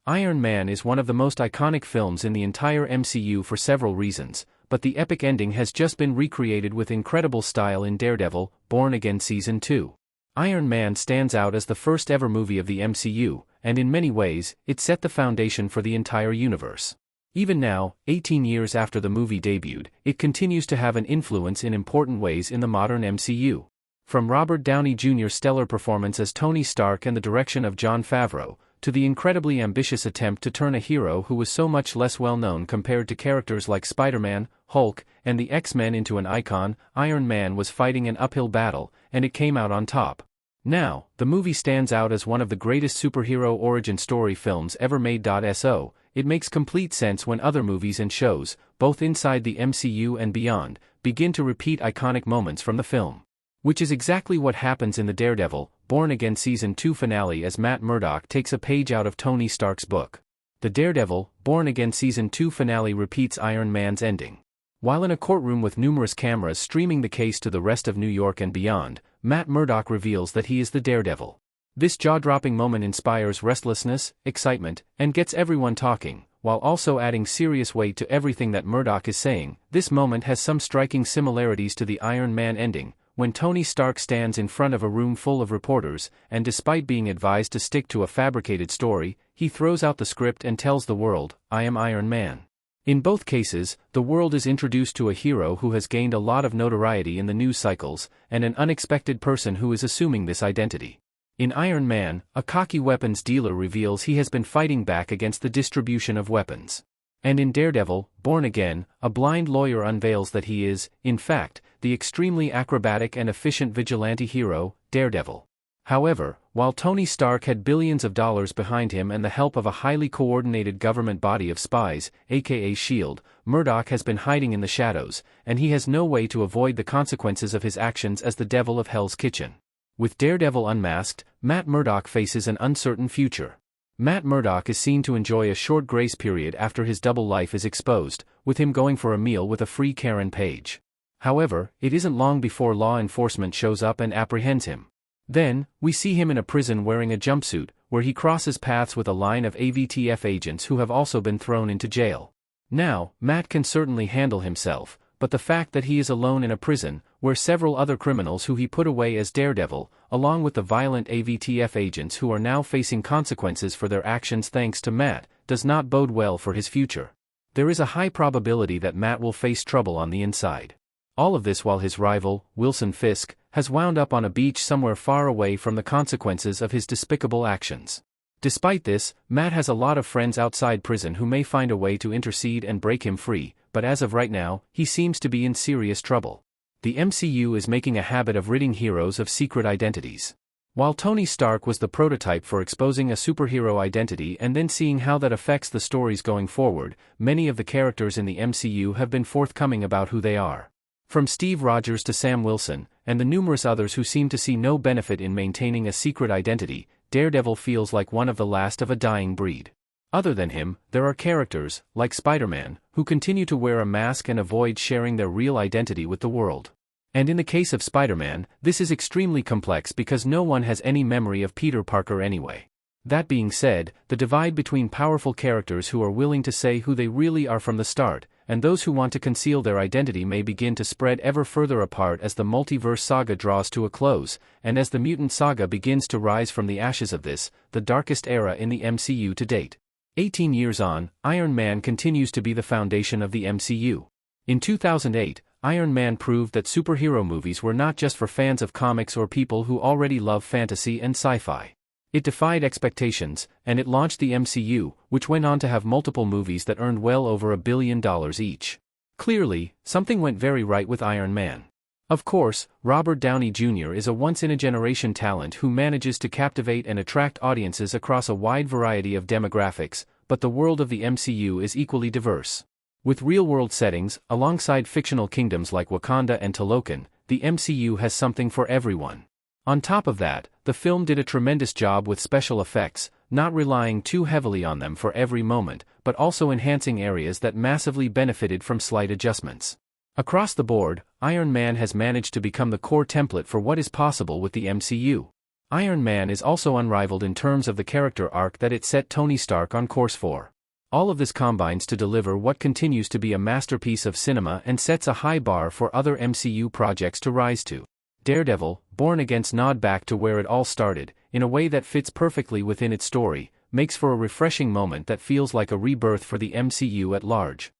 Iron Man is one of the most iconic films in the entire MCU for several reasons, but the epic ending has just been recreated with incredible style in Daredevil, Born Again Season 2. Iron Man stands out as the first ever movie of the MCU, and in many ways, it set the foundation for the entire universe. Even now, 18 years after the movie debuted, it continues to have an influence in important ways in the modern MCU. From Robert Downey Jr.'s stellar performance as Tony Stark and the direction of Jon Favreau, to the incredibly ambitious attempt to turn a hero who was so much less well-known compared to characters like Spider-Man, Hulk, and the X-Men into an icon, Iron Man was fighting an uphill battle, and it came out on top. Now, the movie stands out as one of the greatest superhero origin story films ever made. So, it makes complete sense when other movies and shows, both inside the MCU and beyond, begin to repeat iconic moments from the film. Which is exactly what happens in the Daredevil, Born Again Season 2 finale as Matt Murdock takes a page out of Tony Stark's book. The Daredevil, Born Again Season 2 finale repeats Iron Man's ending. While in a courtroom with numerous cameras streaming the case to the rest of New York and beyond, Matt Murdock reveals that he is the Daredevil. This jaw-dropping moment inspires restlessness, excitement, and gets everyone talking, while also adding serious weight to everything that Murdock is saying. This moment has some striking similarities to the Iron Man ending, when Tony Stark stands in front of a room full of reporters, and despite being advised to stick to a fabricated story, he throws out the script and tells the world, "I am Iron Man." In both cases, the world is introduced to a hero who has gained a lot of notoriety in the news cycles, and an unexpected person who is assuming this identity. In Iron Man, a cocky weapons dealer reveals he has been fighting back against the distribution of weapons. And in Daredevil, Born Again, a blind lawyer unveils that he is, in fact, the extremely acrobatic and efficient vigilante hero, Daredevil. However, while Tony Stark had billions of dollars behind him and the help of a highly coordinated government body of spies, aka S.H.I.E.L.D., Murdock has been hiding in the shadows, and he has no way to avoid the consequences of his actions as the devil of Hell's Kitchen. With Daredevil unmasked, Matt Murdock faces an uncertain future. Matt Murdock is seen to enjoy a short grace period after his double life is exposed, with him going for a meal with a free Karen Page. However, it isn't long before law enforcement shows up and apprehends him. Then, we see him in a prison wearing a jumpsuit, where he crosses paths with a line of AVTF agents who have also been thrown into jail. Now, Matt can certainly handle himself, but the fact that he is alone in a prison, where several other criminals who he put away as Daredevil, along with the violent AVTF agents who are now facing consequences for their actions thanks to Matt, does not bode well for his future. There is a high probability that Matt will face trouble on the inside. All of this while his rival, Wilson Fisk, has wound up on a beach somewhere far away from the consequences of his despicable actions. Despite this, Matt has a lot of friends outside prison who may find a way to intercede and break him free, but as of right now, he seems to be in serious trouble. The MCU is making a habit of ridding heroes of secret identities. While Tony Stark was the prototype for exposing a superhero identity and then seeing how that affects the stories going forward, many of the characters in the MCU have been forthcoming about who they are. From Steve Rogers to Sam Wilson, and the numerous others who seem to see no benefit in maintaining a secret identity, Daredevil feels like one of the last of a dying breed. Other than him, there are characters, like Spider-Man, who continue to wear a mask and avoid sharing their real identity with the world. And in the case of Spider-Man, this is extremely complex because no one has any memory of Peter Parker anyway. That being said, the divide between powerful characters who are willing to say who they really are from the start, and those who want to conceal their identity may begin to spread ever further apart as the multiverse saga draws to a close, and as the mutant saga begins to rise from the ashes of this, the darkest era in the MCU to date. 18 years on, Iron Man continues to be the foundation of the MCU. In 2008, Iron Man proved that superhero movies were not just for fans of comics or people who already love fantasy and sci-fi. It defied expectations, and it launched the MCU, which went on to have multiple movies that earned well over $1 billion each. Clearly, something went very right with Iron Man. Of course, Robert Downey Jr. is a once-in-a-generation talent who manages to captivate and attract audiences across a wide variety of demographics, but the world of the MCU is equally diverse. With real-world settings, alongside fictional kingdoms like Wakanda and Talokan, the MCU has something for everyone. On top of that, the film did a tremendous job with special effects, not relying too heavily on them for every moment, but also enhancing areas that massively benefited from slight adjustments. Across the board, Iron Man has managed to become the core template for what is possible with the MCU. Iron Man is also unrivaled in terms of the character arc that it set Tony Stark on course for. All of this combines to deliver what continues to be a masterpiece of cinema and sets a high bar for other MCU projects to rise to. Daredevil, born against nod back to where it all started, in a way that fits perfectly within its story, makes for a refreshing moment that feels like a rebirth for the MCU at large.